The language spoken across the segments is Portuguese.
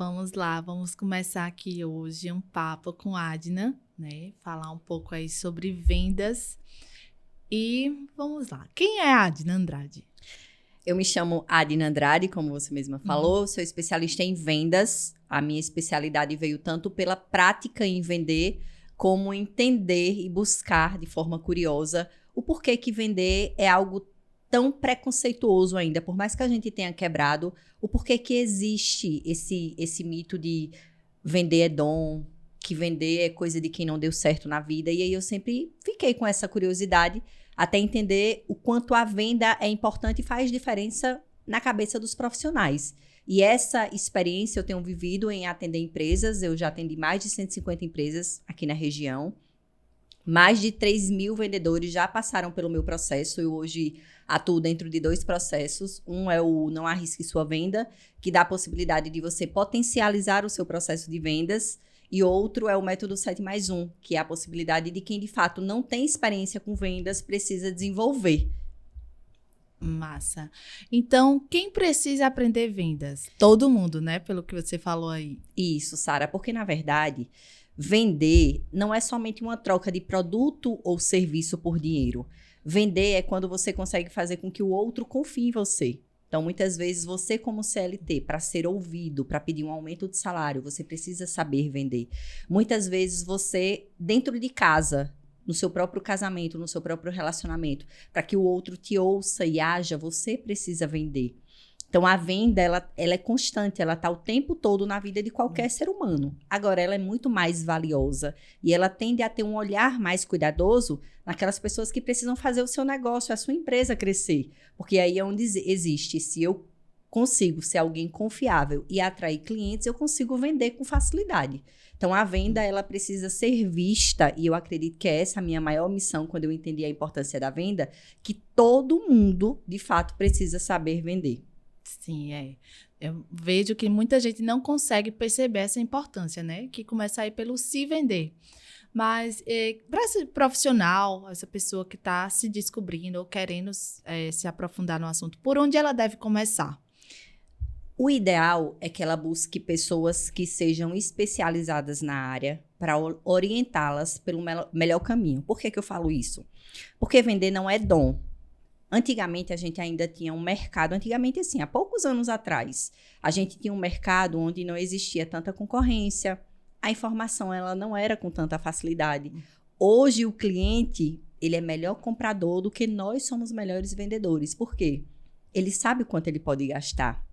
Vamos lá, vamos começar aqui hoje um papo com Adna, né? Falar um pouco aí sobre vendas. E vamos lá. Quem é a Adna Andrade? Eu me chamo Adna Andrade, como você mesma falou, sou especialista em vendas. A minha especialidade veio tanto pela prática em vender, como entender e buscar de forma curiosa o porquê que vender é algo tão preconceituoso ainda. Por mais que a gente tenha quebrado, o porquê que existe esse mito de vender é dom, que vender é coisa de quem não deu certo na vida. E aí eu sempre fiquei com essa curiosidade até entender o quanto a venda é importante e faz diferença na cabeça dos profissionais. E essa experiência eu tenho vivido em atender empresas. Eu já atendi mais de 150 empresas aqui na região. Mais de 3.000 vendedores já passaram pelo meu processo. Eu hoje atuo dentro de 2 processos. Um é o Não Arrisque Sua Venda, que dá a possibilidade de você potencializar o seu processo de vendas. E outro é o método 7+1, que é a possibilidade de quem, de fato, não tem experiência com vendas, precisa desenvolver. Massa. Então, quem precisa aprender vendas? Todo mundo, né? Pelo que você falou aí. Isso, Sara, porque, na verdade, vender não é somente uma troca de produto ou serviço por dinheiro. Vender é quando você consegue fazer com que o outro confie em você. Então, muitas vezes, você como CLT, para ser ouvido, para pedir um aumento de salário, você precisa saber vender. Muitas vezes, você, dentro de casa, no seu próprio casamento, no seu próprio relacionamento, para que o outro te ouça e haja, você precisa vender. Então, a venda, ela é constante, ela está o tempo todo na vida de qualquer ser humano. Agora, ela é muito mais valiosa e ela tende a ter um olhar mais cuidadoso naquelas pessoas que precisam fazer o seu negócio, a sua empresa crescer. Porque aí é onde existe, se eu consigo ser alguém confiável e atrair clientes, eu consigo vender com facilidade. Então, a venda, ela precisa ser vista, e eu acredito que é essa a minha maior missão quando eu entendi a importância da venda, que todo mundo, de fato, precisa saber vender. Sim, é. Eu vejo que muita gente não consegue perceber essa importância, né? Que começa aí pelo se vender. Mas para esse profissional, essa pessoa que está se descobrindo ou querendo se aprofundar no assunto, por onde ela deve começar? O ideal é que ela busque pessoas que sejam especializadas na área para orientá-las pelo melhor caminho. Por que eu falo isso? Porque vender não é dom. Antigamente, a gente ainda tinha um mercado, antigamente assim, há poucos anos atrás, a gente tinha um mercado onde não existia tanta concorrência, a informação ela não era com tanta facilidade. Hoje, o cliente, ele é melhor comprador do que nós somos melhores vendedores. Por quê? Ele sabe quanto ele pode gastar.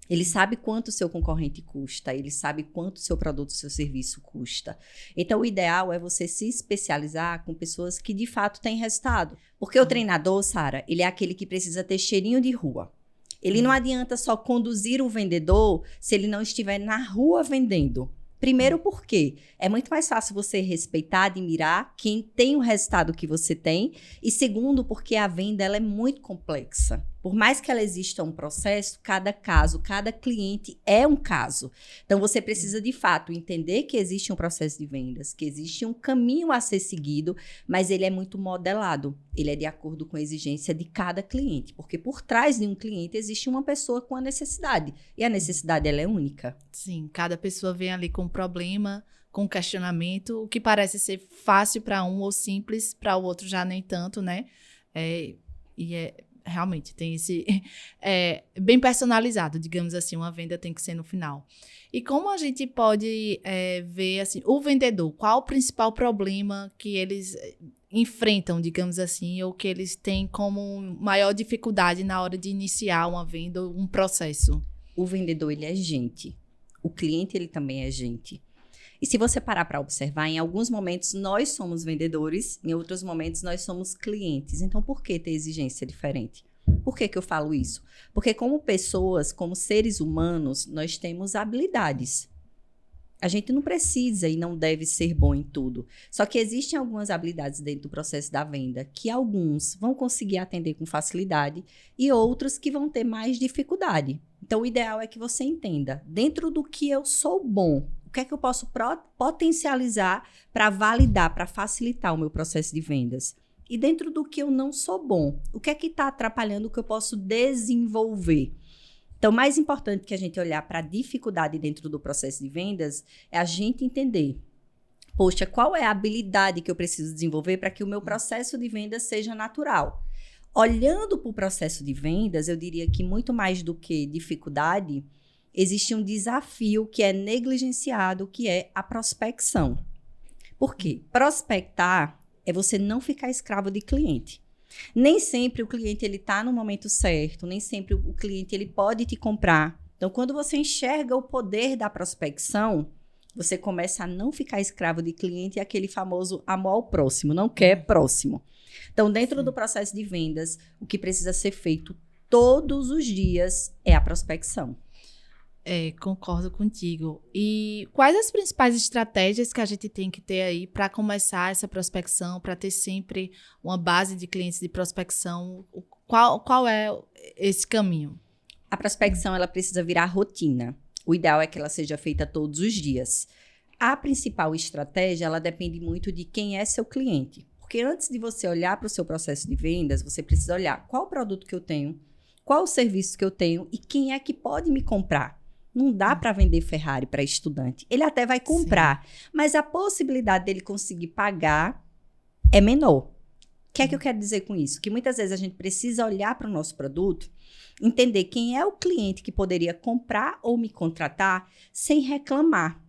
Ele sabe quanto o seu concorrente custa, ele sabe quanto o seu produto, o seu serviço custa. Então, o ideal é você se especializar com pessoas que, de fato, têm resultado. Porque o treinador, Sara, ele é aquele que precisa ter cheirinho de rua. Ele não adianta só conduzir o vendedor se ele não estiver na rua vendendo. Primeiro, porque é muito mais fácil você respeitar, admirar quem tem o resultado que você tem. E segundo, porque a venda ela é muito complexa. Por mais que ela exista um processo, cada caso, cada cliente é um caso. Então, você precisa, de fato, entender que existe um processo de vendas, que existe um caminho a ser seguido, mas ele é muito modelado. Ele é de acordo com a exigência de cada cliente. Porque por trás de um cliente existe uma pessoa com a necessidade. E a necessidade, ela é única. Sim, cada pessoa vem ali com um problema, com um questionamento, o que parece ser fácil para um ou simples, para o outro já nem tanto, né? Realmente, tem esse... bem personalizado, digamos assim, uma venda tem que ser no final. E como a gente pode ver, assim, o vendedor, qual o principal problema que eles enfrentam, digamos assim, ou que eles têm como maior dificuldade na hora de iniciar uma venda ou um processo? O vendedor, ele é gente. O cliente, ele também é gente. E se você parar para observar, em alguns momentos nós somos vendedores, em outros momentos nós somos clientes. Então, por que ter exigência diferente? Por que eu falo isso? Porque como pessoas, como seres humanos, nós temos habilidades. A gente não precisa e não deve ser bom em tudo. Só que existem algumas habilidades dentro do processo da venda que alguns vão conseguir atender com facilidade e outros que vão ter mais dificuldade. Então, o ideal é que você entenda, dentro do que eu sou bom, o que é que eu posso potencializar para validar, para facilitar o meu processo de vendas? E dentro do que eu não sou bom, o que é que está atrapalhando o que eu posso desenvolver? Então, o mais importante que a gente olhar para a dificuldade dentro do processo de vendas é a gente entender, poxa, qual é a habilidade que eu preciso desenvolver para que o meu processo de vendas seja natural? Olhando para o processo de vendas, eu diria que muito mais do que dificuldade, existe um desafio que é negligenciado, que é a prospecção. Por quê? Prospectar é você não ficar escravo de cliente. Nem sempre o cliente está no momento certo, nem sempre o cliente ele pode te comprar. Então, quando você enxerga o poder da prospecção, você começa a não ficar escravo de cliente e aquele famoso amor ao próximo, não quer próximo. Então, dentro do processo de vendas, o que precisa ser feito todos os dias é a prospecção. Concordo contigo. E quais as principais estratégias que a gente tem que ter aí para começar essa prospecção, para ter sempre uma base de clientes de prospecção? Qual é esse caminho? A prospecção ela precisa virar rotina. O ideal é que ela seja feita todos os dias. A principal estratégia ela depende muito de quem é seu cliente. Porque antes de você olhar para o seu processo de vendas, você precisa olhar qual o produto que eu tenho, qual o serviço que eu tenho e quem é que pode me comprar. Não dá para vender Ferrari para estudante. Ele até vai comprar, mas a possibilidade dele conseguir pagar é menor. O que é que eu quero dizer com isso? Que muitas vezes a gente precisa olhar para o nosso produto, entender quem é o cliente que poderia comprar ou me contratar sem reclamar.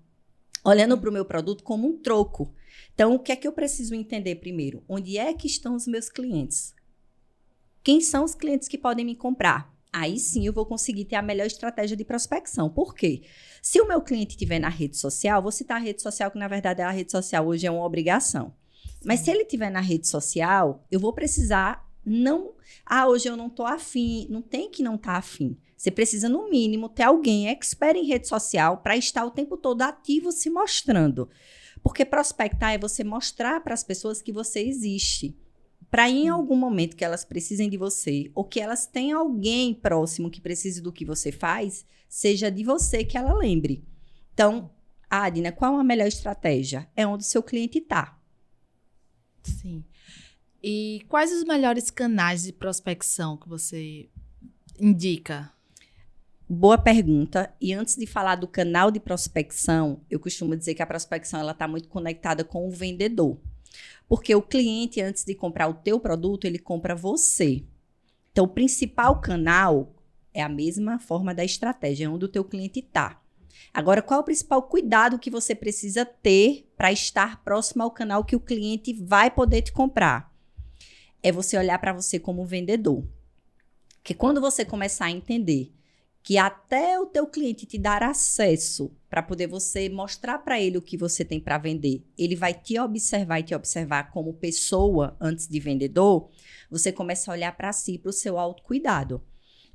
Olhando para o meu produto como um troco. Então, o que é que eu preciso entender primeiro? Onde é que estão os meus clientes? Quem são os clientes que podem me comprar? Aí sim eu vou conseguir ter a melhor estratégia de prospecção. Por quê? Se o meu cliente estiver na rede social, vou citar a rede social, que na verdade a rede social hoje é uma obrigação. Mas se ele estiver na rede social, eu vou precisar hoje eu não estou afim. Não tem que não estar afim. Você precisa, no mínimo, ter alguém expert em rede social para estar o tempo todo ativo se mostrando. Porque prospectar é você mostrar para as pessoas que você existe. Para em algum momento que elas precisem de você, ou que elas tenham alguém próximo que precise do que você faz, seja de você que ela lembre. Então, Adina, qual a melhor estratégia? É onde o seu cliente está. Sim. E quais os melhores canais de prospecção que você indica? Boa pergunta. E antes de falar do canal de prospecção, eu costumo dizer que a prospecção está muito conectada com o vendedor. Porque o cliente, antes de comprar o teu produto, ele compra você. Então, o principal canal é a mesma forma da estratégia, é onde o teu cliente está. Agora, qual é o principal cuidado que você precisa ter para estar próximo ao canal que o cliente vai poder te comprar? É você olhar para você como vendedor. Porque quando você começar a entender que até o teu cliente te dar acesso para poder você mostrar para ele o que você tem para vender, ele vai te observar e te observar como pessoa antes de vendedor, você começa a olhar para si, para o seu autocuidado.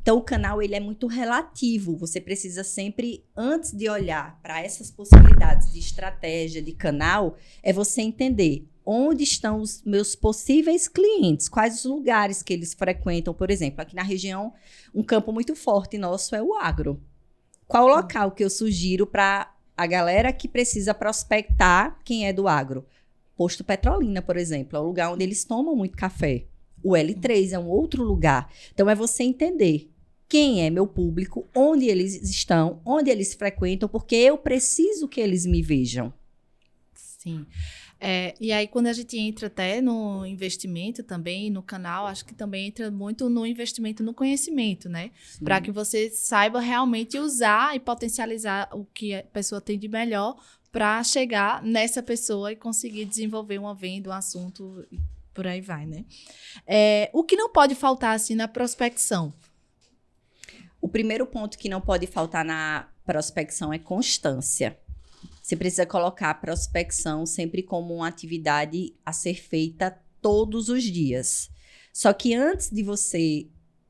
Então, o canal ele é muito relativo. Você precisa sempre, antes de olhar para essas possibilidades de estratégia, de canal, é você entender onde estão os meus possíveis clientes, quais os lugares que eles frequentam. Por exemplo, aqui na região, um campo muito forte nosso é o agro. Qual o local que eu sugiro para a galera que precisa prospectar quem é do agro? Posto Petrolina, por exemplo, é o lugar onde eles tomam muito café. O L3 é um outro lugar. Então, é você entender quem é meu público, onde eles estão, onde eles frequentam, porque eu preciso que eles me vejam. Sim. E aí, quando a gente entra até no investimento também, no canal, acho que também entra muito no investimento no conhecimento, né? Para que você saiba realmente usar e potencializar o que a pessoa tem de melhor para chegar nessa pessoa e conseguir desenvolver uma venda, um assunto, por aí vai, né? O que não pode faltar, assim, na prospecção? O primeiro ponto que não pode faltar na prospecção é constância. Você precisa colocar a prospecção sempre como uma atividade a ser feita todos os dias. Só que antes de você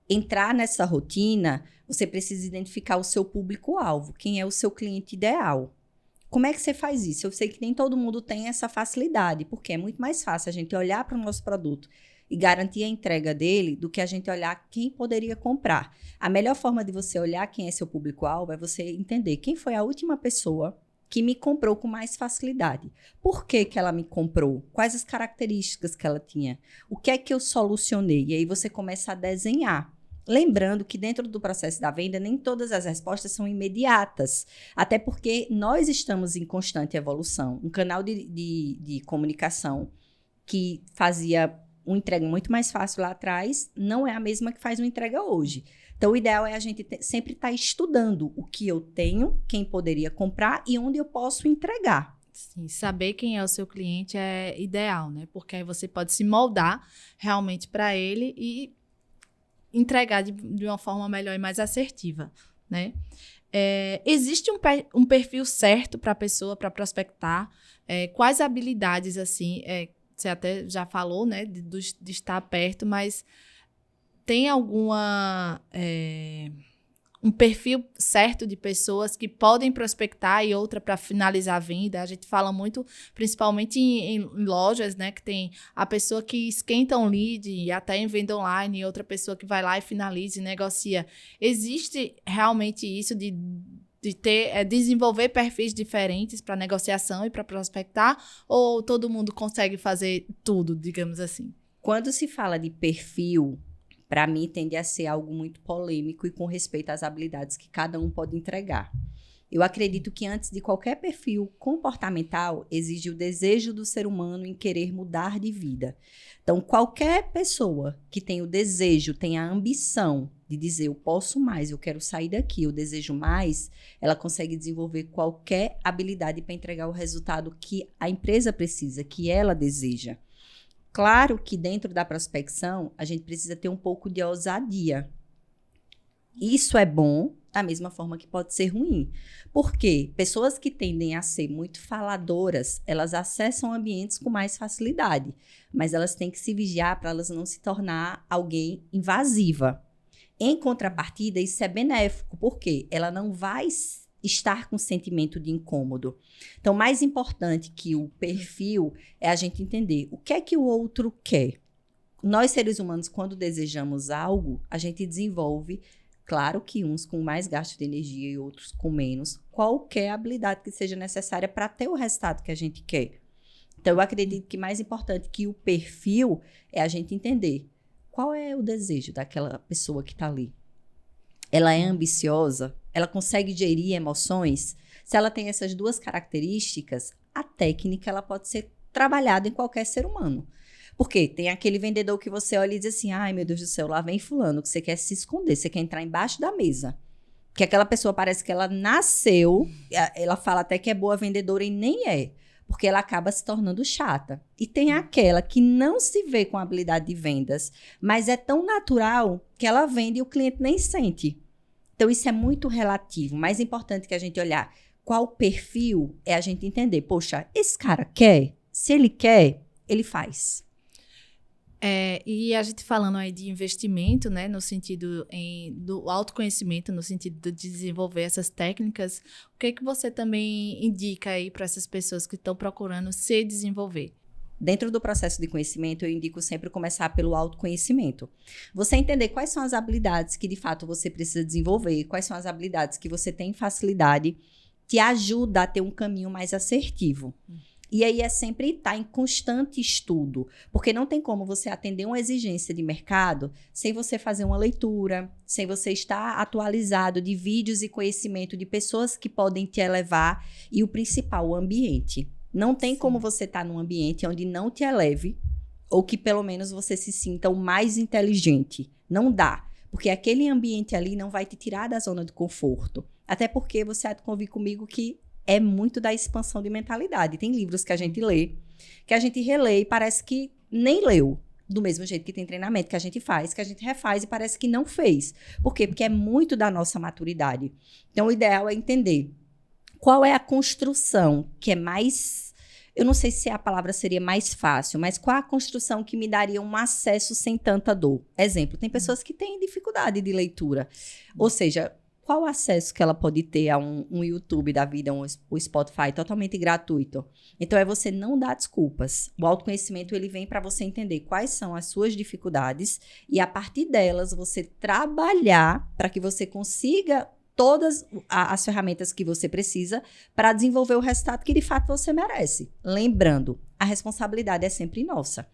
entrar nessa rotina, você precisa identificar o seu público-alvo, quem é o seu cliente ideal. Como é que você faz isso? Eu sei que nem todo mundo tem essa facilidade, porque é muito mais fácil a gente olhar para o nosso produto e garantir a entrega dele do que a gente olhar quem poderia comprar. A melhor forma de você olhar quem é seu público-alvo é você entender quem foi a última pessoa que me comprou com mais facilidade. Por que que ela me comprou? Quais as características que ela tinha? O que é que eu solucionei? E aí você começa a desenhar. Lembrando que dentro do processo da venda, nem todas as respostas são imediatas, até porque nós estamos em constante evolução. Um canal de comunicação que fazia uma entrega muito mais fácil lá atrás, não é a mesma que faz uma entrega hoje. Então, o ideal é a gente sempre estar estudando o que eu tenho, quem poderia comprar e onde eu posso entregar. Sim, saber quem é o seu cliente é ideal, né? Porque aí você pode se moldar realmente para ele e entregar de uma forma melhor e mais assertiva, né? Existe um perfil certo para a pessoa, para prospectar? Quais habilidades, assim, você até já falou, né, de estar perto, mas tem um perfil certo de pessoas que podem prospectar e outra para finalizar a venda? A gente fala muito, principalmente em lojas, né, que tem a pessoa que esquenta um lead, e até em venda online, e outra pessoa que vai lá e finaliza e negocia. Existe realmente isso de desenvolver perfis diferentes para negociação e para prospectar, ou todo mundo consegue fazer tudo, digamos assim? Quando se fala de perfil, para mim tende a ser algo muito polêmico e com respeito às habilidades que cada um pode entregar. Eu acredito que antes de qualquer perfil comportamental, exige o desejo do ser humano em querer mudar de vida. Então, qualquer pessoa que tem o desejo, tem a ambição de dizer eu posso mais, eu quero sair daqui, eu desejo mais, ela consegue desenvolver qualquer habilidade para entregar o resultado que a empresa precisa, que ela deseja. Claro que dentro da prospecção, a gente precisa ter um pouco de ousadia. Isso é bom, da mesma forma que pode ser ruim. Porque pessoas que tendem a ser muito faladoras, elas acessam ambientes com mais facilidade. Mas elas têm que se vigiar para elas não se tornar alguém invasiva. Em contrapartida, isso é benéfico, porque ela não vai estar com sentimento de incômodo. Então, mais importante que o perfil é a gente entender o que é que o outro quer. Nós, seres humanos, quando desejamos algo, a gente desenvolve, claro que uns com mais gasto de energia e outros com menos, qualquer habilidade que seja necessária para ter o resultado que a gente quer. Então, eu acredito que mais importante que o perfil é a gente entender qual é o desejo daquela pessoa que está ali. Ela é ambiciosa? Ela consegue gerir emoções? Se ela tem essas duas características, a técnica ela pode ser trabalhada em qualquer ser humano. Porque tem aquele vendedor que você olha e diz assim, ai meu Deus do céu, lá vem fulano, que você quer se esconder, você quer entrar embaixo da mesa. Que aquela pessoa parece que ela nasceu, ela fala até que é boa vendedora e nem é. Porque ela acaba se tornando chata. E tem aquela que não se vê com habilidade de vendas, mas é tão natural que ela vende e o cliente nem sente. Então, isso é muito relativo. Mais importante que a gente olhar qual perfil é a gente entender. Poxa, esse cara quer? Se ele quer, ele faz. E a gente falando aí de investimento, né, no sentido do autoconhecimento, no sentido de desenvolver essas técnicas, o que é que você também indica aí para essas pessoas que estão procurando se desenvolver? Dentro do processo de conhecimento, eu indico sempre começar pelo autoconhecimento. Você entender quais são as habilidades que, de fato, você precisa desenvolver, quais são as habilidades que você tem facilidade, te ajuda a ter um caminho mais assertivo. E aí é sempre estar em constante estudo, porque não tem como você atender uma exigência de mercado sem você fazer uma leitura, sem você estar atualizado de vídeos e conhecimento de pessoas que podem te elevar e o principal, o ambiente. Não tem como você estar num ambiente onde não te eleve ou que pelo menos você se sinta o mais inteligente. Não dá, porque aquele ambiente ali não vai te tirar da zona de conforto. Até porque você há de convir comigo que é muito da expansão de mentalidade. Tem livros que a gente lê, que a gente relê e parece que nem leu. Do mesmo jeito que tem treinamento que a gente faz, que a gente refaz e parece que não fez. Por quê? Porque é muito da nossa maturidade. Então, o ideal é entender qual é a construção que é mais... Eu não sei se a palavra seria mais fácil, mas qual a construção que me daria um acesso sem tanta dor? Exemplo, tem pessoas que têm dificuldade de leitura. Ou seja... Qual o acesso que ela pode ter a um YouTube da vida, um Spotify totalmente gratuito? Então, é você não dar desculpas. O autoconhecimento, ele vem para você entender quais são as suas dificuldades e, a partir delas, você trabalhar para que você consiga todas as ferramentas que você precisa para desenvolver o resultado que, de fato, você merece. Lembrando, a responsabilidade é sempre nossa.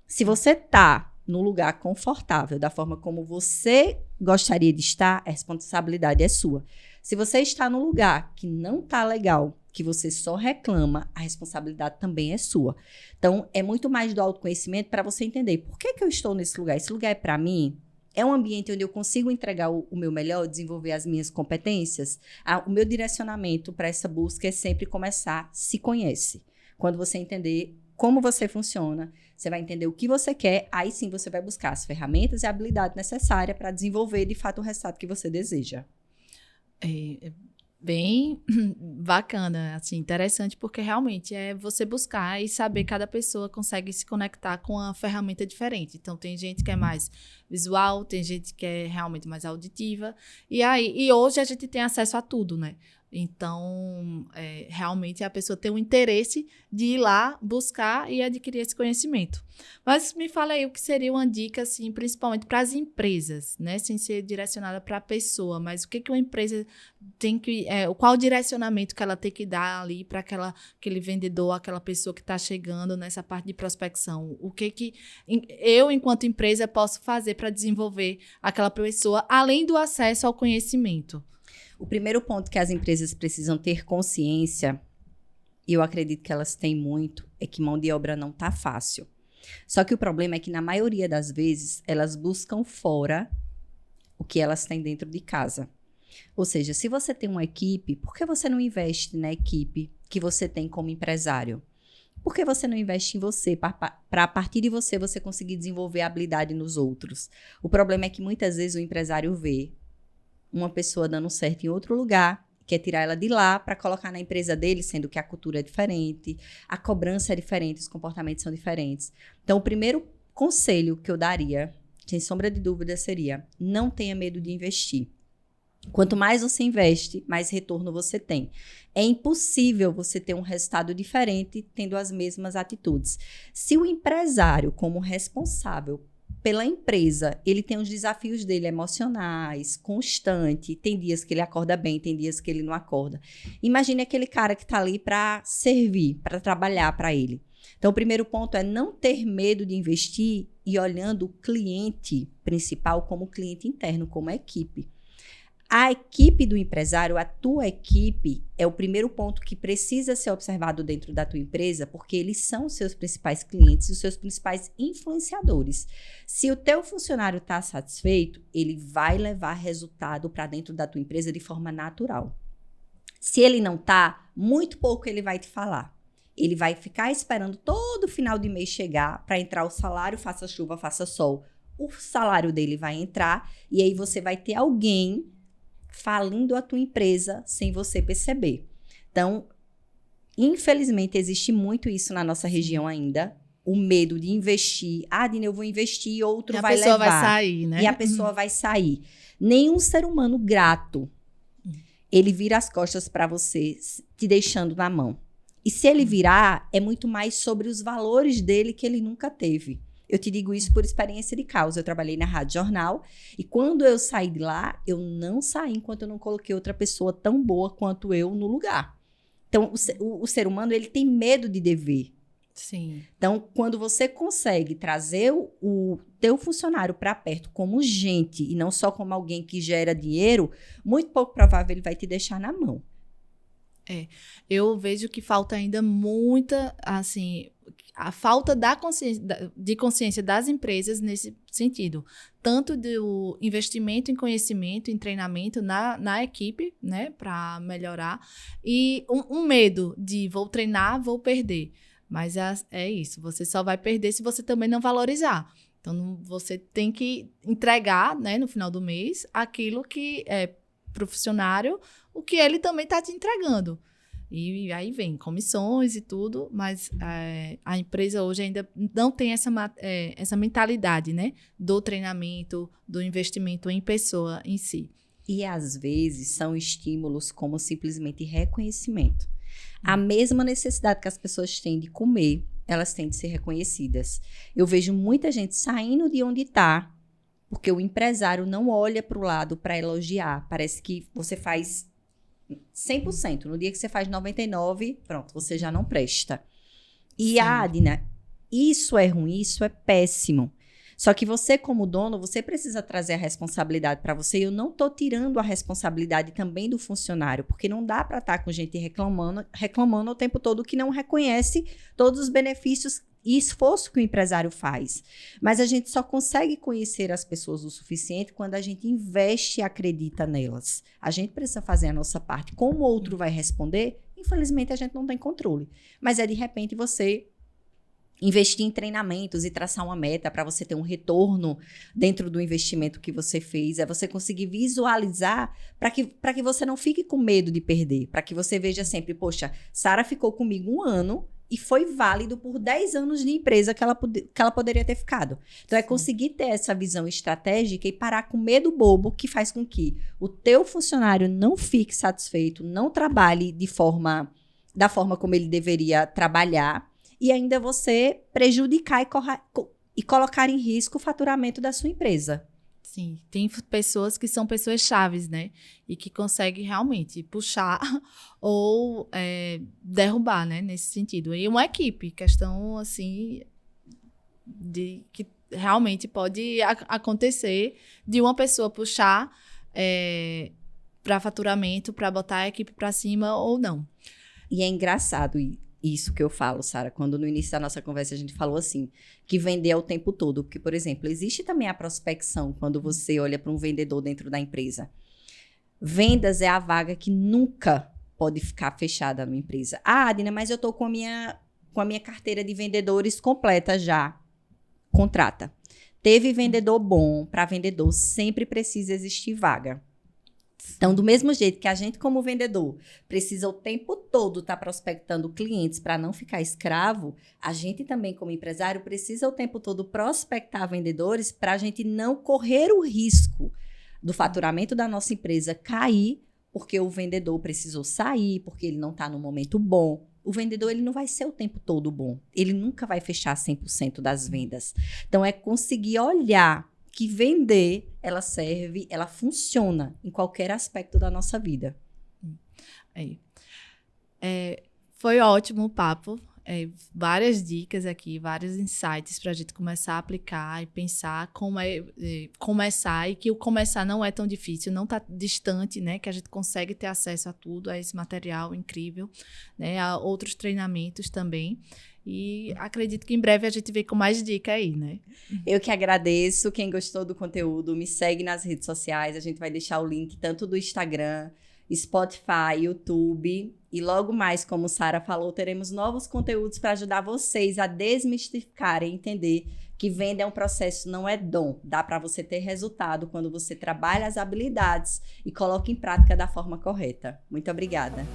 Se você está no lugar confortável, da forma como você gostaria de estar, a responsabilidade é sua. Se você está no lugar que não está legal, que você só reclama, a responsabilidade também é sua. Então, é muito mais do autoconhecimento para você entender por que eu estou nesse lugar. Esse lugar é para mim? É um ambiente onde eu consigo entregar o meu melhor, desenvolver as minhas competências? O meu direcionamento para essa busca é sempre começar, se conhece. Quando você entender como você funciona, você vai entender o que você quer, aí sim você vai buscar as ferramentas e a habilidade necessária para desenvolver, de fato, o resultado que você deseja. É bem bacana, assim, interessante, porque realmente é você buscar e saber que cada pessoa consegue se conectar com uma ferramenta diferente. Então, tem gente que é mais visual, tem gente que é realmente mais auditiva, e hoje a gente tem acesso a tudo, né? Então, realmente a pessoa tem um interesse de ir lá buscar e adquirir esse conhecimento. Mas me fala aí o que seria uma dica, assim, principalmente para as empresas, né? Sem ser direcionada para a pessoa, mas o que uma empresa tem que... qual o direcionamento que ela tem que dar ali para aquele vendedor, aquela pessoa que está chegando nessa parte de prospecção? O que eu, enquanto empresa, posso fazer para desenvolver aquela pessoa, além do acesso ao conhecimento? O primeiro ponto que as empresas precisam ter consciência, e eu acredito que elas têm muito, é que mão de obra não está fácil. Só que o problema é que, na maioria das vezes, elas buscam fora o que elas têm dentro de casa. Ou seja, se você tem uma equipe, por que você não investe na equipe que você tem como empresário? Por que você não investe em você para, a partir de você conseguir desenvolver a habilidade nos outros? O problema é que, muitas vezes, o empresário vê uma pessoa dando certo em outro lugar, quer tirar ela de lá para colocar na empresa dele, sendo que a cultura é diferente, a cobrança é diferente, os comportamentos são diferentes. Então, o primeiro conselho que eu daria, sem sombra de dúvida, seria: não tenha medo de investir. Quanto mais você investe, mais retorno você tem. É impossível você ter um resultado diferente tendo as mesmas atitudes. Se o empresário, como responsável pela empresa, ele tem os desafios dele emocionais, constante, tem dias que ele acorda bem, tem dias que ele não acorda. Imagine aquele cara que está ali para servir, para trabalhar para ele. Então, o primeiro ponto é não ter medo de investir e olhando o cliente principal como cliente interno, como a equipe. A equipe do empresário, a tua equipe, é o primeiro ponto que precisa ser observado dentro da tua empresa, porque eles são os seus principais clientes, os seus principais influenciadores. Se o teu funcionário está satisfeito, ele vai levar resultado para dentro da tua empresa de forma natural. Se ele não está, muito pouco ele vai te falar. Ele vai ficar esperando todo final de mês chegar para entrar o salário, faça chuva, faça sol. O salário dele vai entrar e aí você vai ter alguém falindo a tua empresa sem você perceber. Então, infelizmente, existe muito isso na nossa região ainda. O medo de investir. Dina, eu vou investir e outro vai levar. E a pessoa vai sair, né? E a pessoa vai sair. Nenhum ser humano grato, ele vira as costas para você, te deixando na mão. E se ele virar, é muito mais sobre os valores dele que ele nunca teve. Eu te digo isso por experiência de causa. Eu trabalhei na Rádio Jornal e quando eu saí de lá, eu não saí enquanto eu não coloquei outra pessoa tão boa quanto eu no lugar. Então, o ser humano, ele tem medo de dever. Sim. Então, quando você consegue trazer o teu funcionário para perto como gente e não só como alguém que gera dinheiro, muito pouco provável ele vai te deixar na mão. Eu vejo que falta ainda muita, assim, a falta de consciência das empresas nesse sentido. Tanto do investimento em conhecimento, em treinamento na equipe, né, para melhorar, e um medo de vou treinar, vou perder. Mas é isso, você só vai perder se você também não valorizar. Então, você tem que entregar, né, no final do mês, aquilo que é para o funcionário, o que ele também está te entregando. E aí vem comissões e tudo, mas a empresa hoje ainda não tem essa mentalidade, né, do treinamento, do investimento em pessoa em si. E às vezes são estímulos como simplesmente reconhecimento. A mesma necessidade que as pessoas têm de comer, elas têm de ser reconhecidas. Eu vejo muita gente saindo de onde está, porque o empresário não olha para o lado para elogiar. Parece que você faz 100%. No dia que você faz 99%, pronto, você já não presta. E, Adina, isso é ruim, isso é péssimo. Só que você, como dono, você precisa trazer a responsabilidade para você. E eu não estou tirando a responsabilidade também do funcionário, porque não dá para estar com gente reclamando o tempo todo que não reconhece todos os benefícios e esforço que o empresário faz. Mas a gente só consegue conhecer as pessoas o suficiente quando a gente investe e acredita nelas. A gente precisa fazer a nossa parte. Como o outro vai responder, infelizmente a gente não tem controle. Mas é de repente você investir em treinamentos e traçar uma meta para você ter um retorno dentro do investimento que você fez, é você conseguir visualizar para que você não fique com medo de perder, para que você veja sempre, poxa, Sara ficou comigo 1 ano e foi válido por 10 anos de empresa que ela poderia ter ficado. Então, é conseguir ter essa visão estratégica e parar com o medo bobo que faz com que o teu funcionário não fique satisfeito, não trabalhe da forma como ele deveria trabalhar, e ainda você prejudicar e colocar em risco o faturamento da sua empresa. Sim, tem pessoas que são pessoas chaves, né? E que conseguem realmente puxar ou derrubar, né? Nesse sentido. E uma equipe, questão assim, de que realmente pode acontecer de uma pessoa puxar para faturamento, para botar a equipe para cima ou não. E é engraçado isso que eu falo, Sara, quando no início da nossa conversa a gente falou assim, que vender é o tempo todo. Porque, por exemplo, existe também a prospecção quando você olha para um vendedor dentro da empresa. Vendas é a vaga que nunca pode ficar fechada numa empresa. Ah, Adina, mas eu estou com a minha carteira de vendedores completa já. Contrata. Teve vendedor bom, para vendedor sempre precisa existir vaga. Então, do mesmo jeito que a gente, como vendedor, precisa o tempo todo estar prospectando clientes para não ficar escravo, a gente também, como empresário, precisa o tempo todo prospectar vendedores para a gente não correr o risco do faturamento da nossa empresa cair porque o vendedor precisou sair, porque ele não está no momento bom. O vendedor, ele não vai ser o tempo todo bom. Ele nunca vai fechar 100% das vendas. Então, é conseguir olhar que vender, ela serve, ela funciona em qualquer aspecto da nossa vida. Foi ótimo o papo. Várias dicas aqui, vários insights para a gente começar a aplicar e pensar como começar, e que o começar não é tão difícil, não está distante, né? Que a gente consegue ter acesso a tudo, a esse material incrível, né? A outros treinamentos também. E acredito que em breve a gente vê com mais dica aí, né? Eu que agradeço. Quem gostou do conteúdo, me segue nas redes sociais. A gente vai deixar o link tanto do Instagram, Spotify, YouTube. E logo mais, como Sara falou, teremos novos conteúdos para ajudar vocês a desmistificarem e entender que venda é um processo, não é dom. Dá para você ter resultado quando você trabalha as habilidades e coloca em prática da forma correta. Muito obrigada.